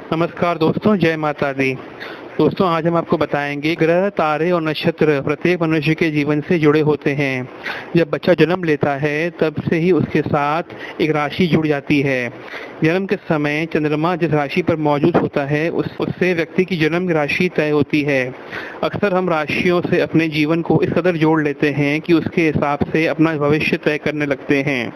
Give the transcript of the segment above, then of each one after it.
नमस्कार दोस्तों, जय माता दी। दोस्तों, आज हम आपको बताएंगे ग्रह, तारे और नक्षत्र प्रत्येक मनुष्य के जीवन से जुड़े होते हैं। जब बच्चा जन्म लेता है तब से ही उसके साथ एक राशि जुड़ जाती है। जन्म के समय चंद्रमा जिस राशि पर मौजूद होता है उससे व्यक्ति की जन्म की राशि तय होती है। अक्सर हम राशियों से अपने जीवन को इस कदर जोड़ लेते हैं कि उसके हिसाब से अपना भविष्य तय करने लगते हैं।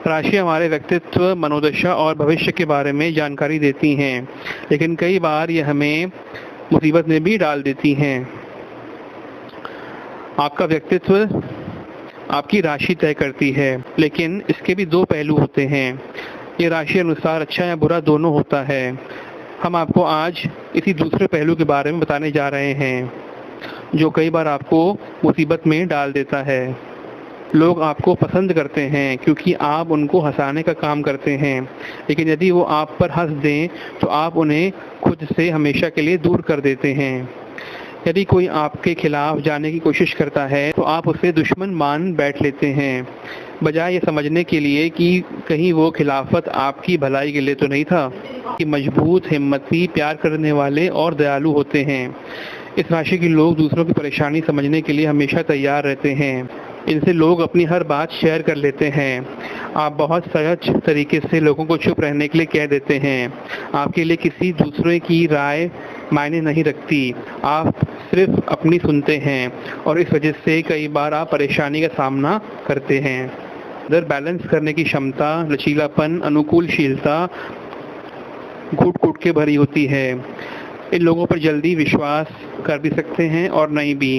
राशि हमारे व्यक्तित्व, मनोदशा और भविष्य के बारे में जानकारी देती हैं, लेकिन कई बार ये हमें मुसीबत में भी डाल देती हैं। आपका व्यक्तित्व आपकी राशि तय करती है, लेकिन इसके भी दो पहलू होते हैं। ये राशि अनुसार अच्छा या बुरा दोनों होता है। हम आपको आज इसी दूसरे पहलू के बारे में बताने जा रहे हैं, जो कई बार आपको मुसीबत में डाल देता है। लोग आपको पसंद करते हैं क्योंकि आप उनको हंसाने का काम करते हैं, लेकिन यदि वो आप पर हंस दें तो आप उन्हें खुद से हमेशा के लिए दूर कर देते हैं। यदि कोई आपके खिलाफ जाने की कोशिश करता है तो आप उसे दुश्मन मान बैठ लेते हैं, बजाय ये समझने के लिए कि कहीं वो खिलाफत आपकी भलाई के लिए तो नहीं था। कि मजबूत, हिम्मती, प्यार करने वाले और दयालु होते हैं। इस राशि के लोग दूसरों की परेशानी समझने के लिए हमेशा तैयार रहते हैं। इनसे लोग अपनी हर बात शेयर कर लेते हैं। आप बहुत सहज तरीके से लोगों को चुप रहने के लिए कह देते हैं। आपके लिए किसी दूसरे की राय मायने नहीं रखती, आप सिर्फ अपनी सुनते हैं और इस वजह से कई बार आप परेशानी का सामना करते हैं। इधर बैलेंस करने की क्षमता, लचीलापन, अनुकूलशीलता घुट घुट के भरी होती है। इन लोगों पर जल्दी विश्वास कर भी सकते हैं और नहीं भी।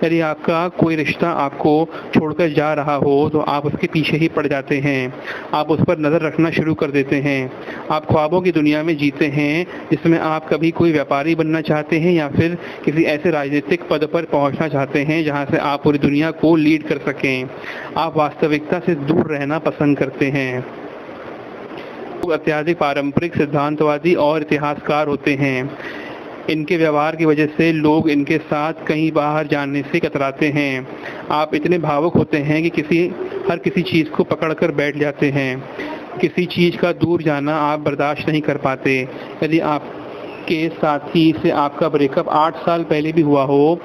यदि आपका कोई रिश्ता आपको छोड़कर जा रहा हो तो आप उसके पीछे ही पड़ जाते हैं। आप उस पर नज़र रखना शुरू कर देते हैं। आप ख्वाबों की दुनिया में जीते हैं जिसमें आप कभी कोई व्यापारी बनना चाहते हैं या फिर किसी ऐसे राजनीतिक पद पर पहुंचना चाहते हैं जहां से आप पूरी दुनिया को लीड कर सकें। आप वास्तविकता से दूर रहना पसंद करते हैं। लोग अत्यधिक पारंपरिक, सिद्धांतवादी और इतिहासकार होते हैं। इनके व्यवहार की वजह से लोग इनके साथ कहीं बाहर जाने से कतराते हैं। आप इतने भावुक होते हैं कि हर किसी चीज़ को पकड़कर बैठ जाते हैं। किसी चीज़ का दूर जाना आप बर्दाश्त नहीं कर पाते। यदि आपके साथी से आपका ब्रेकअप 8 साल पहले भी हुआ हो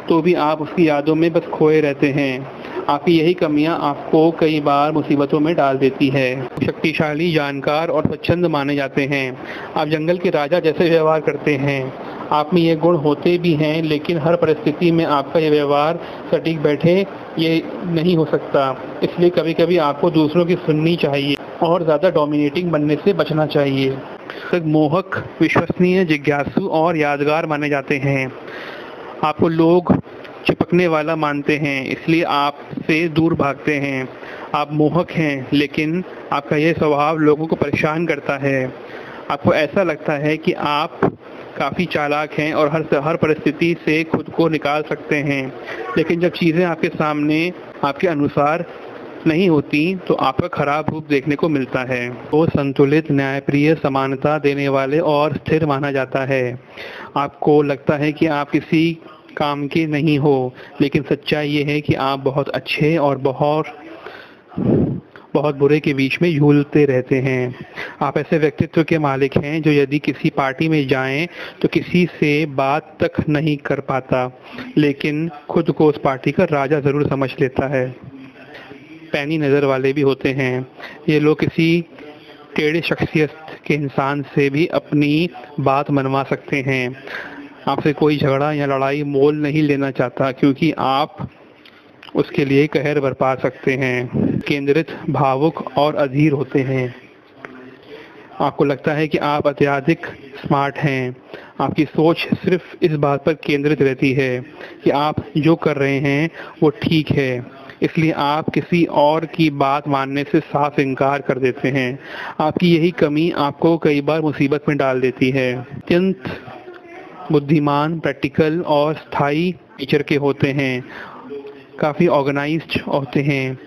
तो भी आप उसकी यादों में बस खोए रहते हैं। आपकी यही कमियां आपको कई बार मुसीबतों में डाल देती है। शक्तिशाली, जानकार और स्वच्छंद माने जाते हैं। आप जंगल के राजा जैसे व्यवहार करते हैं। आप में ये गुण होते भी हैं, लेकिन हर परिस्थिति में आपका ये व्यवहार सटीक बैठे ये नहीं हो सकता। इसलिए कभी कभी आपको दूसरों की सुननी चाहिए और ज़्यादा डोमिनेटिंग बनने से बचना चाहिए। मोहक, विश्वसनीय, जिज्ञासु और यादगार माने जाते हैं। आपको लोग चिपकने वाला मानते हैं, इसलिए आपसे दूर भागते हैं। आप मोहक हैं, लेकिन आपका यह स्वभाव लोगों को परेशान करता है। आपको ऐसा लगता है कि आप काफ़ी चालाक हैं और हर परिस्थिति से खुद को निकाल सकते हैं, लेकिन जब चीज़ें आपके सामने आपके अनुसार नहीं होती तो आपका खराब रूप देखने को मिलता है। वो संतुलित, न्यायप्रिय, समानता देने वाले और स्थिर माना जाता है। आपको लगता है कि आप किसी काम के नहीं हो, लेकिन सच्चाई ये है कि आप बहुत अच्छे और बहुत बुरे के बीच में झूलते रहते हैं। आप ऐसे व्यक्तित्व के मालिक हैं जो यदि किसी पार्टी में जाएं तो किसी से बात तक नहीं कर पाता, लेकिन खुद को उस पार्टी का राजा जरूर समझ लेता है। पैनी नज़र वाले भी होते हैं। ये लोग किसी टेढ़े शख्सियत के इंसान से भी अपनी बात मनवा सकते हैं। आपसे कोई झगड़ा या लड़ाई मोल नहीं लेना चाहता, क्योंकि आप उसके लिए कहर बरपा सकते हैं। केंद्रित, भावुक और अधीर होते हैं। आपको लगता है कि आप अत्यधिक स्मार्ट हैं। आपकी सोच सिर्फ इस बात पर केंद्रित रहती है कि आप जो कर रहे हैं वो ठीक है, इसलिए आप किसी और की बात मानने से साफ इनकार कर देते हैं। आपकी यही कमी आपको कई बार मुसीबत में डाल देती है। अत्यंत बुद्धिमान, प्रैक्टिकल और स्थायी नेचर के होते हैं। काफ़ी ऑर्गेनाइज्ड होते हैं।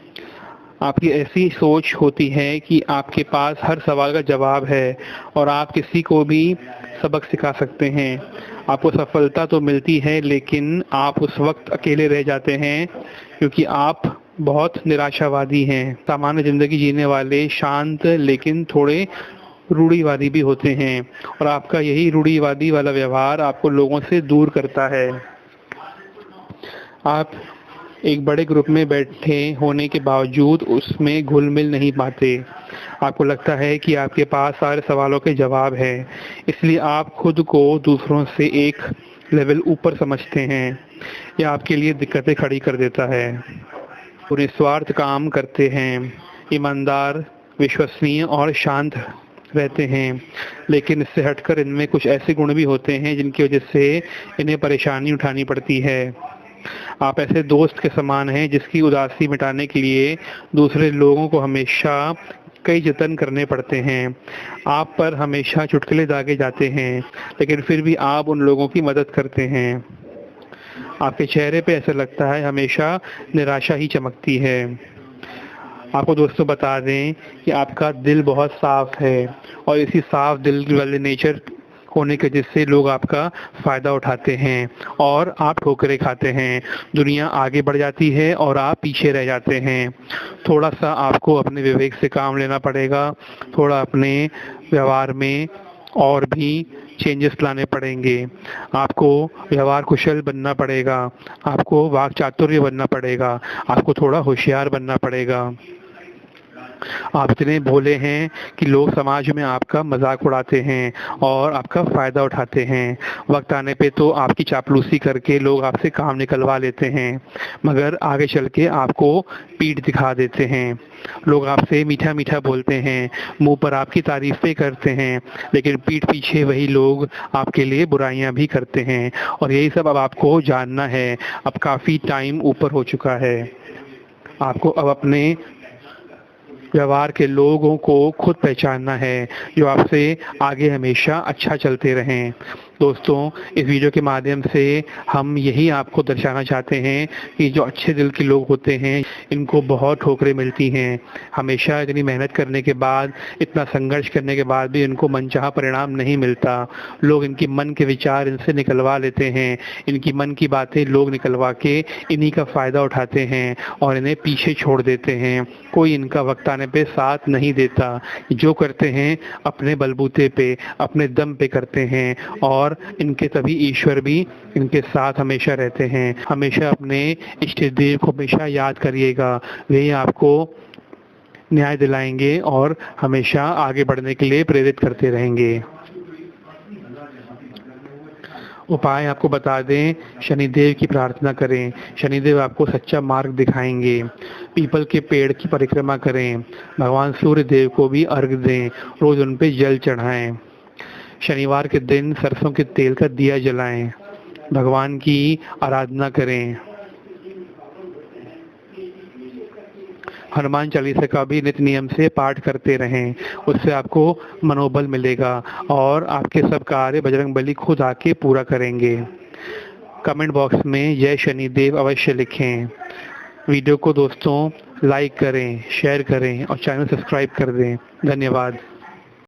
आपकी ऐसी सोच होती है कि आपके पास हर सवाल का जवाब है और आप किसी को भी सबक सिखा सकते हैं। आपको सफलता तो मिलती है, लेकिन आप उस वक्त अकेले रह जाते हैं क्योंकि आप बहुत निराशावादी हैं। सामान्य ज़िंदगी जीने वाले, शांत लेकिन थोड़े रूढ़िवादी भी होते हैं और आपका यही रूढ़िवादी वाला व्यवहार आपको लोगों से दूर करता है। आप एक बड़े ग्रुप में बैठे होने के बावजूद उसमें घुल मिल नहीं पाते। आपको लगता है कि आपके पास सारे सवालों के जवाब हैं, इसलिए आप खुद को दूसरों से एक लेवल ऊपर समझते हैं। यह आपके लिए दिक्कतें खड़ी कर देता है। वो निस्वार्थ काम करते हैं, ईमानदार, विश्वसनीय और शांत रहते हैं, लेकिन इससे हटकर इनमें कुछ ऐसे गुण भी होते हैं जिनकी वजह से इन्हें परेशानी उठानी पड़ती है। आप ऐसे दोस्त के समान हैं जिसकी उदासी मिटाने के लिए दूसरे लोगों को हमेशा कई जतन करने पड़ते हैं। आप पर हमेशा चुटकुले दागे जाते हैं, लेकिन फिर भी आप उन लोगों की मदद करते हैं। आपके चेहरे पे ऐसा लगता है हमेशा निराशा ही चमकती है। आपको दोस्तों बता दें कि आपका दिल बहुत साफ है और इसी साफ दिल वाले नेचर होने के जिससे लोग आपका फ़ायदा उठाते हैं और आप ठोकरें खाते हैं। दुनिया आगे बढ़ जाती है और आप पीछे रह जाते हैं। थोड़ा सा आपको अपने विवेक से काम लेना पड़ेगा, थोड़ा अपने व्यवहार में और भी चेंजेस लाने पड़ेंगे। आपको व्यवहार कुशल बनना पड़ेगा, आपको वाक चातुर्य बनना पड़ेगा, आपको थोड़ा होशियार बनना पड़ेगा। आप इतने भोले हैं कि लोग समाज में आपका मजाक उड़ाते हैं और आपका फ़ायदा उठाते हैं। वक्त आने पे तो आपकी चापलूसी करके लोग आपसे काम निकलवा लेते हैं, मगर आगे चल के आपको पीठ दिखा देते हैं। लोग आपसे मीठा मीठा बोलते हैं, मुंह पर आपकी तारीफ़ें करते हैं, लेकिन पीठ पीछे वही लोग आपके लिए बुराइयां भी करते हैं। और यही सब अब आपको जानना है। अब काफ़ी टाइम ऊपर हो चुका है। आपको अब अपने व्यवहार के लोगों को खुद पहचानना है जो आपसे आगे हमेशा अच्छा चलते रहें। दोस्तों, इस वीडियो के माध्यम से हम यही आपको दर्शाना चाहते हैं कि जो अच्छे दिल के लोग होते हैं इनको बहुत ठोकरें मिलती हैं। हमेशा इतनी मेहनत करने के बाद, इतना संघर्ष करने के बाद भी इनको मनचाहा परिणाम नहीं मिलता। लोग इनकी मन के विचार इनसे निकलवा लेते हैं, इनकी मन की बातें लोग निकलवा के इन्हीं का फ़ायदा उठाते हैं और इन्हें पीछे छोड़ देते हैं। कोई इनका वक्त आने पे साथ नहीं देता। जो करते हैं अपने बलबूते पे, अपने दम पे करते हैं और इनके तभी ईश्वर भी इनके साथ हमेशा रहते हैं। हमेशा अपने इष्ट देव को हमेशा याद करिएगा, वे आपको न्याय दिलाएंगे और हमेशा आगे बढ़ने के लिए प्रेरित करते रहेंगे। उपाय आपको बता दें, शनिदेव की प्रार्थना करें, शनिदेव आपको सच्चा मार्ग दिखाएंगे। पीपल के पेड़ की परिक्रमा करें, भगवान सूर्य देव को भी अर्घ दें, रोज उन पे जल चढ़ाएं। शनिवार के दिन सरसों के तेल का दिया जलाएं, भगवान की आराधना करें। हनुमान चालीसा का भी नित्य नियम से पाठ करते रहें, उससे आपको मनोबल मिलेगा और आपके सब कार्य बजरंगबली खुद आके पूरा करेंगे। कमेंट बॉक्स में जय शनिदेव अवश्य लिखें। वीडियो को दोस्तों लाइक करें, शेयर करें और चैनल सब्सक्राइब कर दें। धन्यवाद।